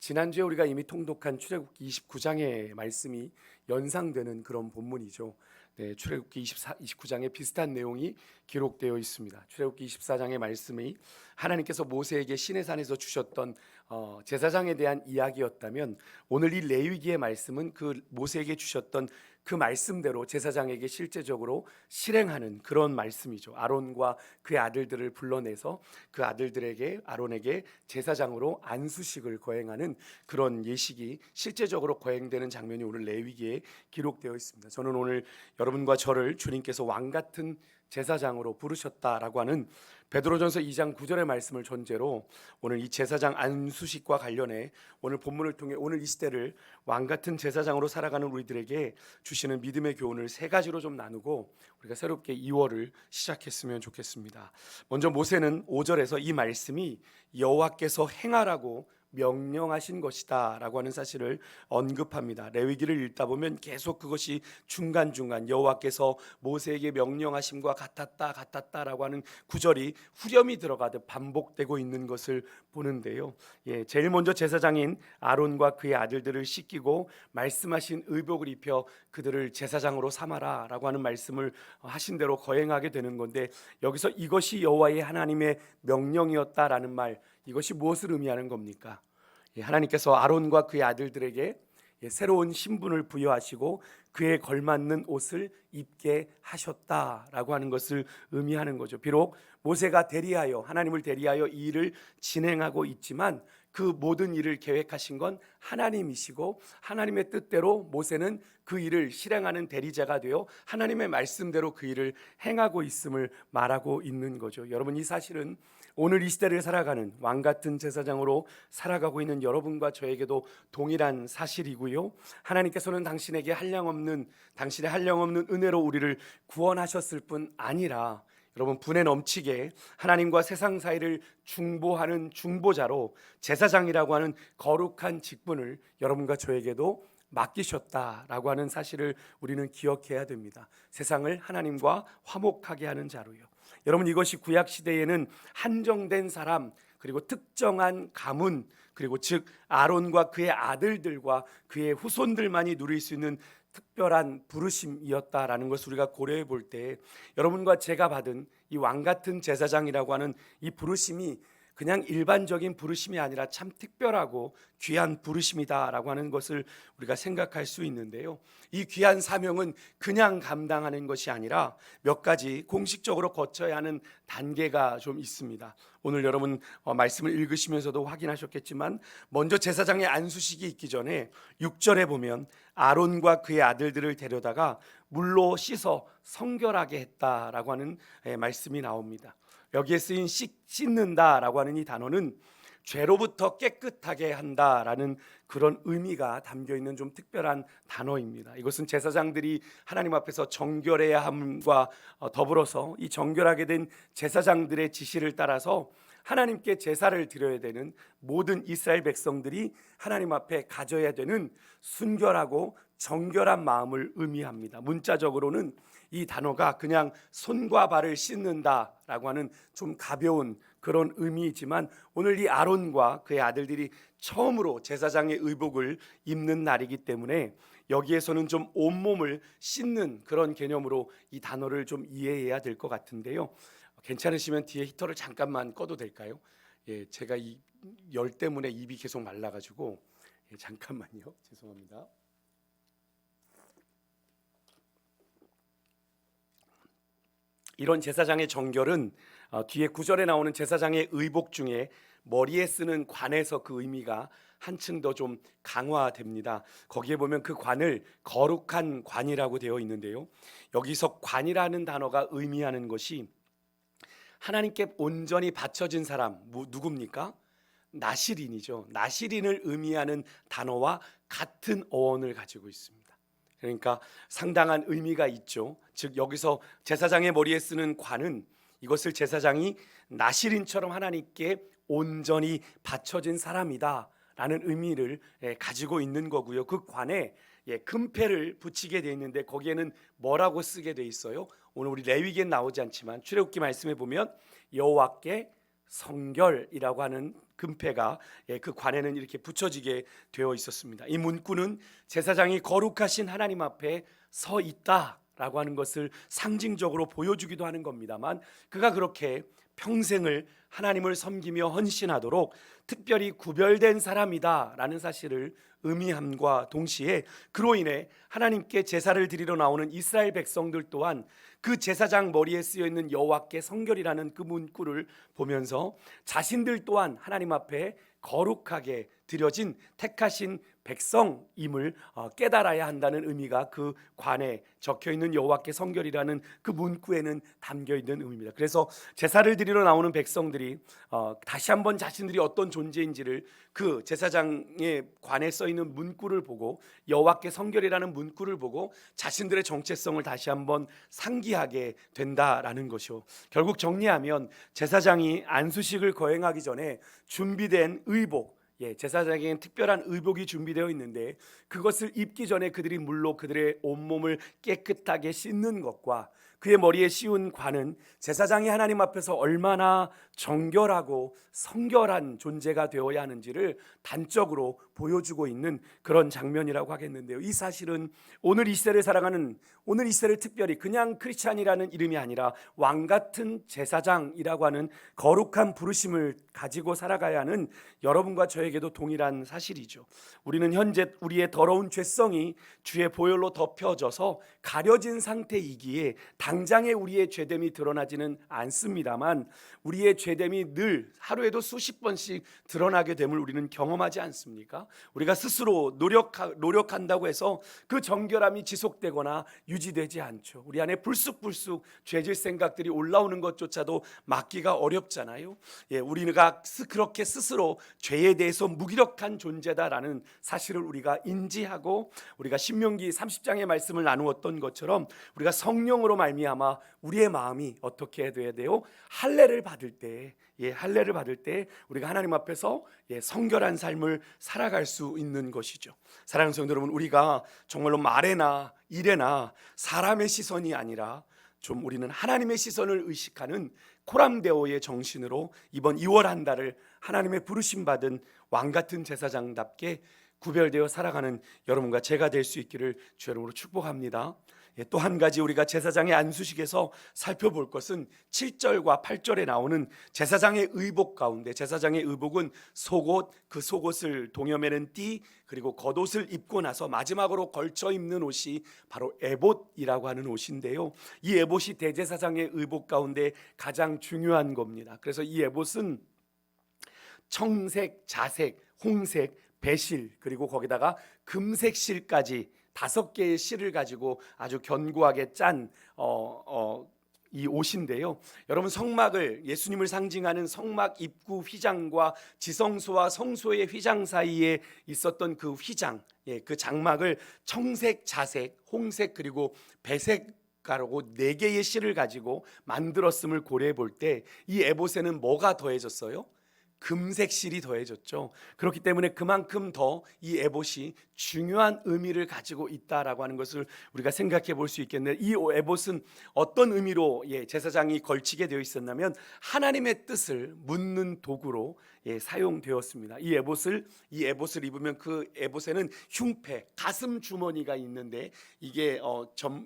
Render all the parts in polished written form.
지난주에 우리가 이미 통독한 출애굽기 29장의 말씀이 연상되는 그런 본문이죠. 네, 출애굽기 29장에 비슷한 내용이 기록되어 있습니다. 출애굽기 24장의 말씀이 하나님께서 모세에게 시내산에서 주셨던 제사장에 대한 이야기였다면, 오늘 이 레위기의 말씀은 그 모세에게 주셨던 그 말씀대로 제사장에게 실제적으로 실행하는 그런 말씀이죠. 아론과 그의 아들들을 불러내서 그 아론에게 제사장으로 안수식을 거행하는 그런 예식이 실제적으로 거행되는 장면이 오늘 레위기에 기록되어 있습니다. 저는 오늘 여러분과 저를 주님께서 왕 같은 제사장으로 부르셨다라고 하는 베드로전서 2장 9절의 말씀을 전제로 오늘 이 제사장 안수식과 관련해 오늘 본문을 통해 오늘 이 시대를 왕 같은 제사장으로 살아가는 우리들에게 주시는 믿음의 교훈을 세 가지로 좀 나누고 우리가 새롭게 2월을 시작했으면 좋겠습니다. 먼저 모세는 5절에서 이 말씀이 여호와께서 행하라고 명령하신 것이다 라고 하는 사실을 언급합니다. 레위기를 읽다 보면 계속 그것이 중간중간 여호와께서 모세에게 명령하심과 같았다라고 하는 구절이 후렴이 들어가듯 반복되고 있는 것을 보는데요. 제일 먼저 제사장인 아론과 그의 아들들을 씻기고 말씀하신 의복을 입혀 그들을 제사장으로 삼아라 라고 하는 말씀을 하신 대로 거행하게 되는 건데, 여기서 이것이 여호와의 하나님의 명령이었다라는 말, 이것이 무엇을 의미하는 겁니까? 하나님께서 아론과 그의 아들들에게 새로운 신분을 부여하시고 그에 걸맞는 옷을 입게 하셨다라고 하는 것을 의미하는 거죠. 비록 모세가 하나님을 대리하여 이 일을 진행하고 있지만 그 모든 일을 계획하신 건 하나님이시고, 하나님의 뜻대로 모세는 그 일을 실행하는 대리자가 되어 하나님의 말씀대로 그 일을 행하고 있음을 말하고 있는 거죠. 여러분, 이 사실은 오늘 이 시대를 살아가는 왕 같은 제사장으로 살아가고 있는 여러분과 저에게도 동일한 사실이고요. 하나님께서는 당신의 한량없는 은혜로 우리를 구원하셨을 뿐 아니라 여러분, 분에 넘치게 하나님과 세상 사이를 중보하는 중보자로 제사장이라고 하는 거룩한 직분을 여러분과 저에게도 맡기셨다라고 하는 사실을 우리는 기억해야 됩니다. 세상을 하나님과 화목하게 하는 자로요. 여러분, 이것이 구약 시대에는 한정된 사람, 그리고 특정한 가문, 그리고 즉 아론과 그의 아들들과 그의 후손들만이 누릴 수 있는 특별한 부르심이었다라는 것을 우리가 고려해 볼 때, 여러분과 제가 받은 이 왕 같은 제사장이라고 하는 이 부르심이 그냥 일반적인 부르심이 아니라 참 특별하고 귀한 부르심이다라고 하는 것을 우리가 생각할 수 있는데요. 이 귀한 사명은 그냥 감당하는 것이 아니라 몇 가지 공식적으로 거쳐야 하는 단계가 좀 있습니다. 오늘 여러분 말씀을 읽으시면서도 확인하셨겠지만, 먼저 제사장의 안수식이 있기 전에 6절에 보면 아론과 그의 아들들을 데려다가 물로 씻어 성결하게 했다라고 하는 말씀이 나옵니다. 여기에 쓰인 씻는다라고 하는 이 단어는 죄로부터 깨끗하게 한다라는 그런 의미가 담겨있는 좀 특별한 단어입니다. 이것은 제사장들이 하나님 앞에서 정결해야 함과 더불어서 이 정결하게 된 제사장들의 지시를 따라서 하나님께 제사를 드려야 되는 모든 이스라엘 백성들이 하나님 앞에 가져야 되는 순결하고 정결한 마음을 의미합니다. 문자적으로는 이 단어가 그냥 손과 발을 씻는다라고 하는 좀 가벼운 그런 의미이지만, 오늘 이 아론과 그의 아들들이 처음으로 제사장의 의복을 입는 날이기 때문에 여기에서는 좀 온몸을 씻는 그런 개념으로 이 단어를 좀 이해해야 될 것 같은데요. 괜찮으시면 뒤에 히터를 잠깐만 꺼도 될까요? 제가 이 열 때문에 입이 계속 말라가지고 잠깐만요. 죄송합니다. 이런 제사장의 정결은 뒤에 9절에 나오는 제사장의 의복 중에 머리에 쓰는 관에서 그 의미가 한층 더 좀 강화됩니다. 거기에 보면 그 관을 거룩한 관이라고 되어 있는데요. 여기서 관이라는 단어가 의미하는 것이 하나님께 온전히 바쳐진 사람, 누굽니까? 나시린이죠. 나시린을 의미하는 단어와 같은 어원을 가지고 있습니다. 그러니까 상당한 의미가 있죠. 즉 여기서 제사장의 머리에 쓰는 관은 이것을 제사장이 나시린처럼 하나님께 온전히 바쳐진 사람이다 라는 의미를 가지고 있는 거고요. 그 관에 금패를 붙이게 되어 있는데 거기에는 뭐라고 쓰게 되어 있어요? 오늘 우리 레위기엔 나오지 않지만 출애굽기 말씀에 보면 여호와께 성결이라고 하는 금패가 그 관에는 이렇게 붙여지게 되어 있었습니다. 이 문구는 제사장이 거룩하신 하나님 앞에 서 있다라고 하는 것을 상징적으로 보여주기도 하는 겁니다만, 그가 그렇게 평생을 하나님을 섬기며 헌신하도록 특별히 구별된 사람이다라는 사실을 의미함과 동시에, 그로 인해 하나님께 제사를 드리러 나오는 이스라엘 백성들 또한 그 제사장 머리에 쓰여 있는 여호와께 성결이라는 그 문구를 보면서 자신들 또한 하나님 앞에 거룩하게 드려진 택하신 백성임을 깨달아야 한다는 의미가 그 관에 적혀 있는 여호와께 성결이라는 그 문구에는 담겨 있는 의미입니다. 그래서 제사를 드리러 나오는 백성들이 다시 한번 자신들이 어떤 존재인지를 그 제사장의 관에 써 있는 문구를 보고, 여호와께 성결이라는 문구를 보고 자신들의 정체성을 다시 한번 상기하게 된다라는 것이요. 결국 정리하면 제사장이 안수식을 거행하기 전에 준비된 의복, 제사장에게는 특별한 의복이 준비되어 있는데, 그것을 입기 전에 그들이 물로 그들의 온몸을 깨끗하게 씻는 것과 그의 머리에 씌운 관은 제사장이 하나님 앞에서 얼마나 정결하고 성결한 존재가 되어야 하는지를 단적으로 보여주고 있는 그런 장면이라고 하겠는데요. 이 사실은 오늘 이 시대를 살아가는, 오늘 이 시대를 특별히 그냥 크리스찬이라는 이름이 아니라 왕같은 제사장이라고 하는 거룩한 부르심을 가지고 살아가야 하는 여러분과 저에게도 동일한 사실이죠. 우리는 현재 우리의 더러운 죄성이 주의 보혈로 덮여져서 가려진 상태이기에 당장에 우리의 죄됨이 드러나지는 않습니다만, 우리의 죄됨이 늘 하루에도 수십 번씩 드러나게 됨을 우리는 경험하지 않습니까? 우리가 스스로 노력한다고 해서 그 정결함이 지속되거나 유지되지 않죠. 우리 안에 불쑥불쑥 죄질 생각들이 올라오는 것조차도 막기가 어렵잖아요. 우리가 그렇게 스스로 죄에 대해서 무기력한 존재다라는 사실을 우리가 인지하고, 우리가 신명기 30장의 말씀을 나누었던 것처럼 우리가 성령으로 말미암아 우리의 마음이 어떻게 돼야 돼요? 할례를 받을 때, 할례를 받을 때 우리가 하나님 앞에서 성결한 삶을 살아갈 수 있는 것이죠. 사랑하는 성도 여러분, 우리가 정말로 말에나 일에나 사람의 시선이 아니라 좀 우리는 하나님의 시선을 의식하는 코람데오의 정신으로 이번 2월 한 달을 하나님의 부르심 받은 왕같은 제사장답게 구별되어 살아가는 여러분과 제가 될 수 있기를 주 이름으로 축복합니다. 또 한 가지 우리가 제사장의 안수식에서 살펴볼 것은 7절과 8절에 나오는 제사장의 의복 가운데, 제사장의 의복은 속옷, 그 속옷을 동여매는 띠, 그리고 겉옷을 입고 나서 마지막으로 걸쳐 입는 옷이 바로 에봇이라고 하는 옷인데요. 이 에봇이 대제사장의 의복 가운데 가장 중요한 겁니다. 그래서 이 에봇은 청색, 자색, 홍색, 배실, 그리고 거기다가 금색 실까지 5개의 실을 가지고 아주 견고하게 짠 이 옷인데요. 여러분, 성막을, 예수님을 상징하는 성막 입구 휘장과 지성소와 성소의 휘장 사이에 있었던 그 휘장, 그 장막을 청색, 자색, 홍색, 그리고 배색 가루고 4개의 실을 가지고 만들었음을 고려해 볼 때 이 에봇에는 뭐가 더해졌어요? 금색 실이 더해졌죠. 그렇기 때문에 그만큼 더 이 에봇이 중요한 의미를 가지고 있다라고 하는 것을 우리가 생각해 볼 수 있겠는데, 이 에봇은 어떤 의미로 제사장이 걸치게 되어 있었냐면 하나님의 뜻을 묻는 도구로 사용되었습니다. 이 에봇을 입으면 그 에봇에는 흉패, 가슴 주머니가 있는데, 이게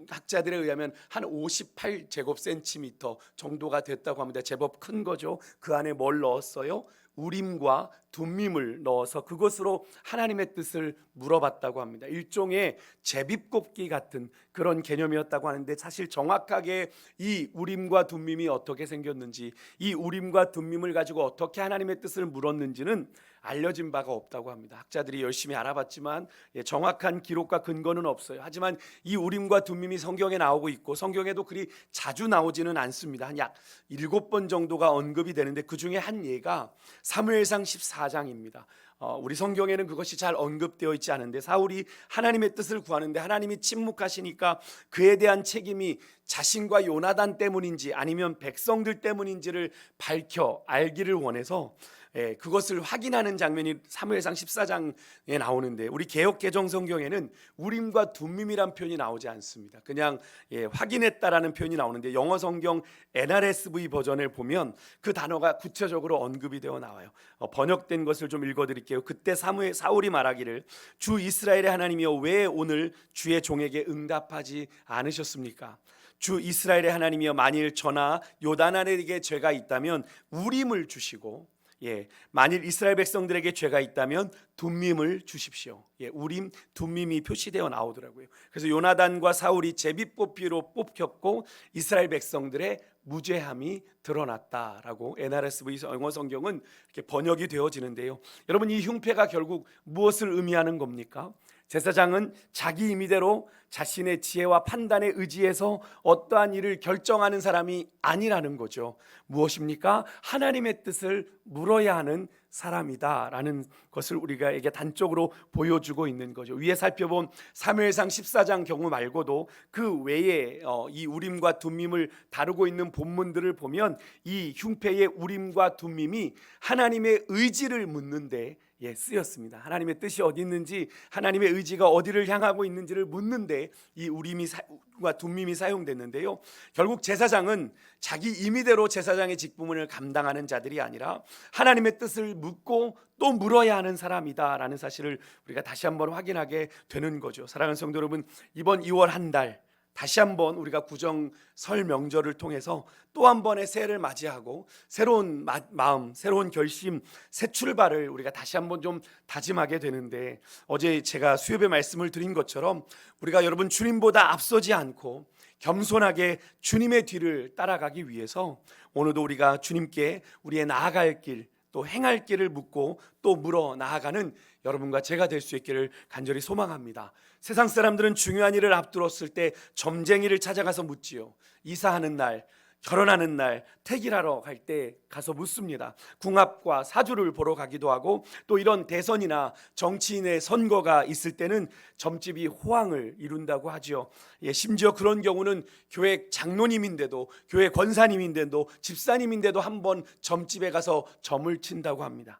학자들에 의하면 한 58제곱센티미터 정도가 됐다고 합니다. 제법 큰 거죠. 그 안에 뭘 넣었어요? 우림과 둠밈을 넣어서 그것으로 하나님의 뜻을 물어봤다고 합니다. 일종의 제비뽑기 같은 그런 개념이었다고 하는데, 사실 정확하게 이 우림과 둠밈이 어떻게 생겼는지, 이 우림과 둠밈을 가지고 어떻게 하나님의 뜻을 물었는지는 알려진 바가 없다고 합니다. 학자들이 열심히 알아봤지만 정확한 기록과 근거는 없어요. 하지만 이 우림과 둠밈이 성경에 나오고 있고, 성경에도 그리 자주 나오지는 않습니다. 한 약 7번 정도가 언급이 되는데, 그 중에 한 예가 사무엘상 14장입니다. 우리 성경에는 그것이 잘 언급되어 있지 않은데, 사울이 하나님의 뜻을 구하는데 하나님이 침묵하시니까 그에 대한 책임이 자신과 요나단 때문인지 아니면 백성들 때문인지를 밝혀 알기를 원해서 그것을 확인하는 장면이 사무엘상 14장에 나오는데 우리 개역 개정 성경에는 우림과 둠밈이란 표현이 나오지 않습니다. 그냥 확인했다라는 표현이 나오는데 영어 성경 NRSV 버전을 보면 그 단어가 구체적으로 언급이 되어 나와요. 번역된 것을 좀 읽어드릴게요. 그때 사울이 말하기를 주 이스라엘의 하나님이여 왜 오늘 주의 종에게 응답하지 않으셨습니까? 주 이스라엘의 하나님이여 만일 저나 요단 아래에게 죄가 있다면 우림을 주시고 만일 이스라엘 백성들에게 죄가 있다면 둠밈을 주십시오. 우림, 둠밈이 표시되어 나오더라고요. 그래서 요나단과 사울이 제비뽑기로 뽑혔고 이스라엘 백성들의 무죄함이 드러났다라고 NRSV 영어 성경은 이렇게 번역이 되어지는데요. 여러분, 이 흉패가 결국 무엇을 의미하는 겁니까? 제사장은 자기 임의대로 자신의 지혜와 판단에 의지해서 어떠한 일을 결정하는 사람이 아니라는 거죠. 무엇입니까? 하나님의 뜻을 물어야 하는 사람이다라는 것을 우리가에게 단적으로 보여주고 있는 거죠. 위에 살펴본 사무엘상 14장 경우 말고도 그 외에 이 우림과 둠밈을 다루고 있는 본문들을 보면 이 흉패의 우림과 둠밈이 하나님의 의지를 묻는데 쓰였습니다. 하나님의 뜻이 어디 있는지, 하나님의 의지가 어디를 향하고 있는지를 묻는데 이 우림과 둠밈이 사용됐는데요. 결국 제사장은 자기 임의대로 제사장의 직분을 감당하는 자들이 아니라 하나님의 뜻을 묻고 또 물어야 하는 사람이다라는 사실을 우리가 다시 한번 확인하게 되는 거죠. 사랑하는 성도 여러분, 이번 2월 한 달 다시 한번 우리가 구정 설 명절을 통해서 또 한 번의 새해를 맞이하고 새로운 마음, 새로운 결심, 새 출발을 우리가 다시 한번 좀 다짐하게 되는데, 어제 제가 수요일에 말씀을 드린 것처럼 우리가 여러분 주님보다 앞서지 않고 겸손하게 주님의 뒤를 따라가기 위해서 오늘도 우리가 주님께 우리의 나아갈 길, 또 행할 길을 묻고 또 물어 나아가는 여러분과 제가 될 수 있기를 간절히 소망합니다. 세상 사람들은 중요한 일을 앞두었을 때 점쟁이를 찾아가서 묻지요. 이사하는 날, 결혼하는 날, 택일하러 갈 때 가서 묻습니다. 궁합과 사주를 보러 가기도 하고, 또 이런 대선이나 정치인의 선거가 있을 때는 점집이 호황을 이룬다고 하죠. 심지어 그런 경우는 교회 장로님인데도, 교회 권사님인데도, 집사님인데도 한번 점집에 가서 점을 친다고 합니다.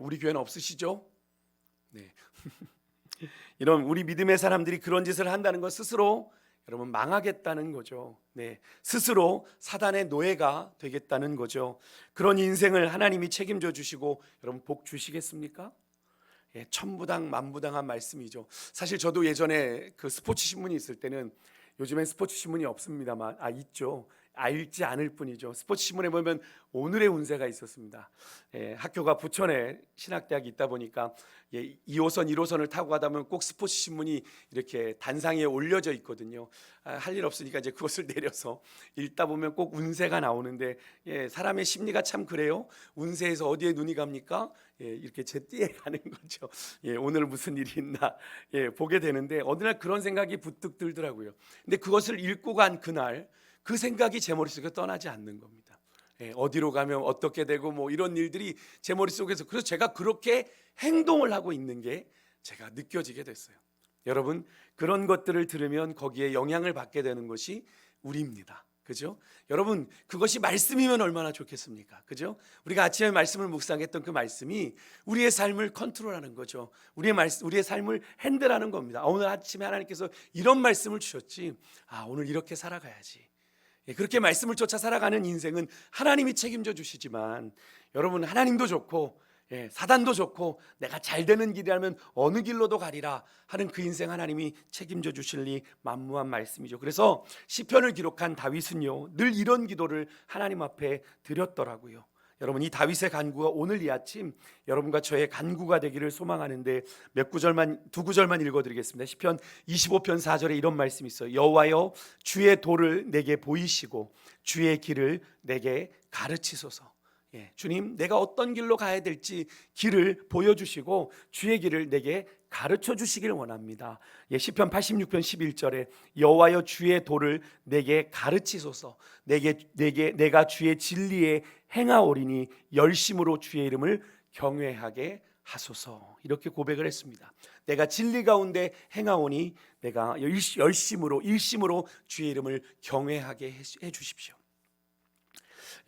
우리 교회는 없으시죠? 네. 이런 우리 믿음의 사람들이 그런 짓을 한다는 것 스스로 여러분 망하겠다는 거죠. 스스로 사단의 노예가 되겠다는 거죠. 그런 인생을 하나님이 책임져 주시고 여러분 복 주시겠습니까? 천부당 만부당한 말씀이죠. 사실 저도 예전에 그 스포츠 신문이 있을 때는, 요즘엔 스포츠 신문이 없습니다만 있죠. 알지 않을 뿐이죠. 스포츠 신문에 보면 오늘의 운세가 있었습니다. 학교가 부천에 신학대학이 있다 보니까 2호선 1호선을 타고 가다 보면 꼭 스포츠 신문이 이렇게 단상에 올려져 있거든요. 할 일 없으니까 이제 그것을 내려서 읽다 보면 꼭 운세가 나오는데, 사람의 심리가 참 그래요. 운세에서 어디에 눈이 갑니까? 이렇게 제 띠에 가는 거죠. 오늘 무슨 일이 있나 보게 되는데, 어느 날 그런 생각이 부뜩 들더라고요. 근데 그것을 읽고 간 그날 그 생각이 제 머릿속에 떠나지 않는 겁니다. 어디로 가면 어떻게 되고 이런 일들이 제 머릿속에서, 그래서 제가 그렇게 행동을 하고 있는 게 제가 느껴지게 됐어요. 여러분, 그런 것들을 들으면 거기에 영향을 받게 되는 것이 우리입니다. 그죠? 여러분, 그것이 말씀이면 얼마나 좋겠습니까? 그죠? 우리가 아침에 말씀을 묵상했던 그 말씀이 우리의 삶을 컨트롤하는 거죠. 우리의 삶을 핸들하는 겁니다. 오늘 아침에 하나님께서 이런 말씀을 주셨지, 오늘 이렇게 살아가야지. 그렇게 말씀을 쫓아 살아가는 인생은 하나님이 책임져 주시지만, 여러분, 하나님도 좋고 사단도 좋고 내가 잘 되는 길이라면 어느 길로도 가리라 하는 그 인생 하나님이 책임져 주실리 만무한 말씀이죠. 그래서 시편을 기록한 다윗은요, 늘 이런 기도를 하나님 앞에 드렸더라고요. 여러분, 이 다윗의 간구가 오늘 이 아침 여러분과 저의 간구가 되기를 소망하는데, 두 구절만 읽어드리겠습니다. 시편 25편 4절에 이런 말씀이 있어요. 여호와여, 주의 도를 내게 보이시고 주의 길을 내게 가르치소서. 주님, 내가 어떤 길로 가야 될지 길을 보여주시고 주의 길을 내게 가르쳐 주시길 원합니다. 시편 86편 11절에 여호와여, 주의 도를 내게 가르치소서. 내가 주의 진리에 행하오리니 열심으로 주의 이름을 경외하게 하소서. 이렇게 고백을 했습니다. 내가 진리 가운데 행하오니 내가 일심으로 주의 이름을 경외하게 해 주십시오.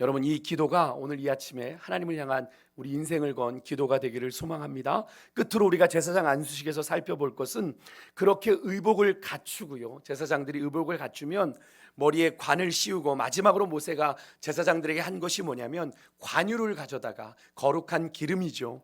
여러분, 이 기도가 오늘 이 아침에 하나님을 향한 우리 인생을 건 기도가 되기를 소망합니다. 끝으로 우리가 제사장 안수식에서 살펴볼 것은 그렇게 의복을 갖추고요, 제사장들이 의복을 갖추면 머리에 관을 씌우고 마지막으로 모세가 제사장들에게 한 것이 뭐냐면 관유를 가져다가 거룩한 기름이죠,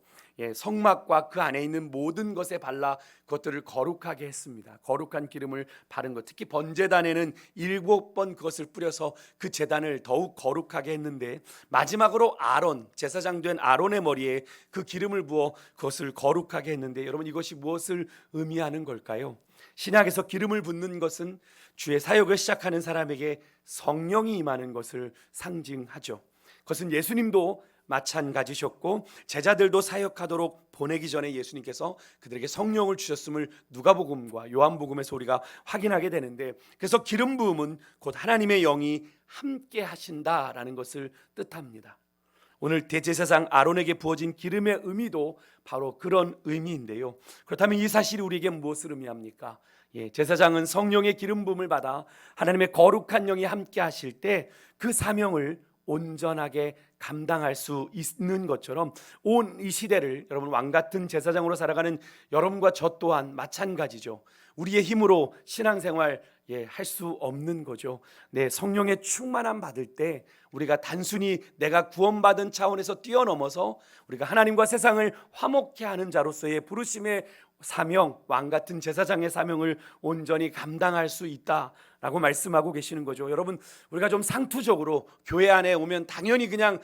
성막과 그 안에 있는 모든 것에 발라 그것들을 거룩하게 했습니다. 거룩한 기름을 바른 것, 특히 번제단에는 7번 그것을 뿌려서 그 제단을 더욱 거룩하게 했는데, 마지막으로 아론, 제사장 된 아론의 머리에 그 기름을 부어 그것을 거룩하게 했는데, 여러분, 이것이 무엇을 의미하는 걸까요? 신약에서 기름을 붓는 것은 주의 사역을 시작하는 사람에게 성령이 임하는 것을 상징하죠. 그것은 예수님도 마찬가지셨고, 제자들도 사역하도록 보내기 전에 예수님께서 그들에게 성령을 주셨음을 누가복음과 요한복음에서 우리가 확인하게 되는데, 그래서 기름 부음은 곧 하나님의 영이 함께 하신다라는 것을 뜻합니다. 오늘 대제사장 아론에게 부어진 기름의 의미도 바로 그런 의미인데요. 그렇다면 이 사실이 우리에게 무엇을 의미합니까? 제사장은 성령의 기름 부음을 받아 하나님의 거룩한 영이 함께 하실 때 그 사명을 온전하게 감당할 수 있는 것처럼, 온 이 시대를 여러분, 왕같은 제사장으로 살아가는 여러분과 저 또한 마찬가지죠. 우리의 힘으로 신앙생활 할 수 없는 거죠. 성령의 충만함 받을 때 우리가 단순히 내가 구원받은 차원에서 뛰어넘어서 우리가 하나님과 세상을 화목케 하는 자로서의 부르심의 사명, 왕같은 제사장의 사명을 온전히 감당할 수 있다라고 말씀하고 계시는 거죠. 여러분, 우리가 좀 상투적으로 교회 안에 오면 당연히 그냥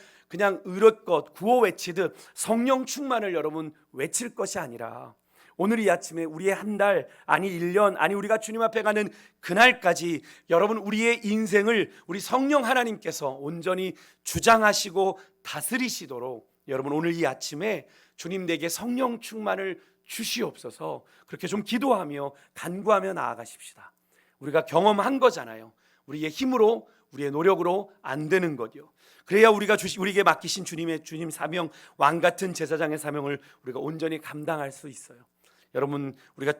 의릇것 구호 외치듯 성령 충만을 여러분 외칠 것이 아니라, 오늘 이 아침에 우리의 한 달, 아니 1년, 아니 우리가 주님 앞에 가는 그날까지 여러분, 우리의 인생을 우리 성령 하나님께서 온전히 주장하시고 다스리시도록 여러분, 오늘 이 아침에 주님 내게 성령 충만을 주시옵소서, 그렇게 좀 기도하며 간구하며 나아가십시다. 우리가 경험한 거잖아요. 우리의 힘으로, 우리의 노력으로 안 되는 거죠. 그래야 우리에게 맡기신 주님 사명, 왕같은 제사장의 사명을 우리가 온전히 감당할 수 있어요. 여러분,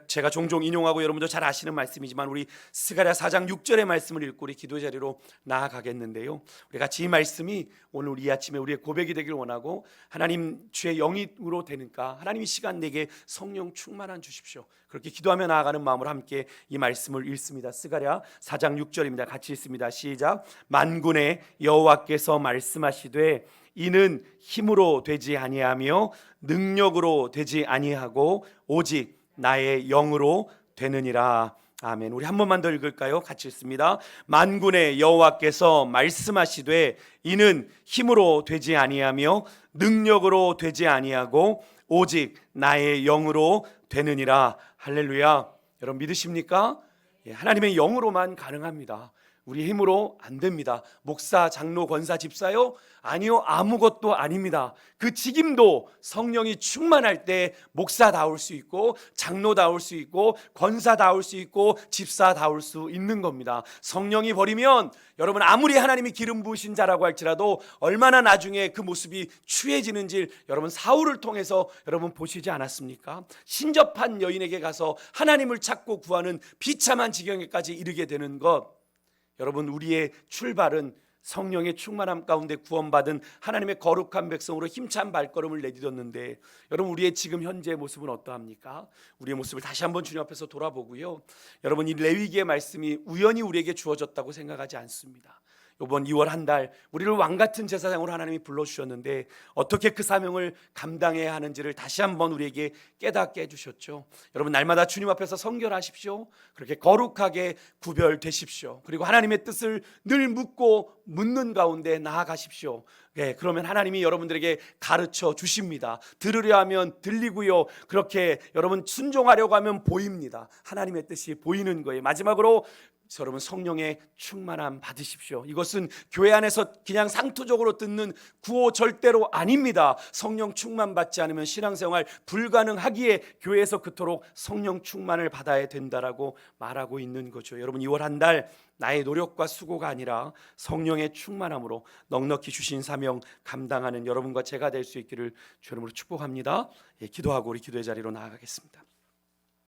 제가 종종 인용하고 여러분도 잘 아시는 말씀이지만 우리 스가랴 4장 6절의 말씀을 읽고 우리 기도 자리로 나아가겠는데요, 우리 같이 이 말씀이 오늘 우리 아침에 우리의 고백이 되길 원하고, 하나님 주의 영으로 되니까 하나님 이 시간 내게 성령 충만한 주십시오, 그렇게 기도하며 나아가는 마음으로 함께 이 말씀을 읽습니다. 스가랴 4장 6절입니다. 같이 읽습니다. 시작. 만군의 여호와께서 말씀하시되 이는 힘으로 되지 아니하며 능력으로 되지 아니하고 오직 나의 영으로 되느니라. 아멘. 우리 한 번만 더 읽을까요? 같이 읽습니다. 만군의 여호와께서 말씀하시되 이는 힘으로 되지 아니하며 능력으로 되지 아니하고 오직 나의 영으로 되느니라. 할렐루야. 여러분, 믿으십니까? 하나님의 영으로만 가능합니다. 우리 힘으로 안 됩니다. 목사, 장로, 권사, 집사요? 아니요, 아무것도 아닙니다. 그 직임도 성령이 충만할 때 목사다울 수 있고, 장로다울 수 있고, 권사다울 수 있고, 집사다울 수 있는 겁니다. 성령이 버리면 여러분, 아무리 하나님이 기름 부으신 자라고 할지라도 얼마나 나중에 그 모습이 추해지는지 여러분, 사울을 통해서 여러분 보시지 않았습니까? 신접한 여인에게 가서 하나님을 찾고 구하는 비참한 지경에까지 이르게 되는 것, 여러분, 우리의 출발은 성령의 충만함 가운데 구원받은 하나님의 거룩한 백성으로 힘찬 발걸음을 내딛었는데, 여러분, 우리의 지금 현재의 모습은 어떠합니까? 우리의 모습을 다시 한번 주님 앞에서 돌아보고요, 여러분, 이 레위기의 말씀이 우연히 우리에게 주어졌다고 생각하지 않습니다. 이번 2월 한 달 우리를 왕같은 제사장으로 하나님이 불러주셨는데 어떻게 그 사명을 감당해야 하는지를 다시 한번 우리에게 깨닫게 해주셨죠. 여러분, 날마다 주님 앞에서 성결하십시오. 그렇게 거룩하게 구별되십시오. 그리고 하나님의 뜻을 늘 묻는 가운데 나아가십시오. 그러면 하나님이 여러분들에게 가르쳐 주십니다. 들으려 하면 들리고요, 그렇게 여러분 순종하려고 하면 보입니다. 하나님의 뜻이 보이는 거예요. 마지막으로 여러분, 성령의 충만함 받으십시오. 이것은 교회 안에서 그냥 상투적으로 듣는 구호 절대로 아닙니다. 성령 충만 받지 않으면 신앙생활 불가능하기에 교회에서 그토록 성령 충만을 받아야 된다라고 말하고 있는 거죠. 여러분, 2월 한 달 나의 노력과 수고가 아니라 성령의 충만함으로 넉넉히 주신 사명 감당하는 여러분과 제가 될 수 있기를 주님으로 축복합니다. 기도하고 우리 기도의 자리로 나아가겠습니다.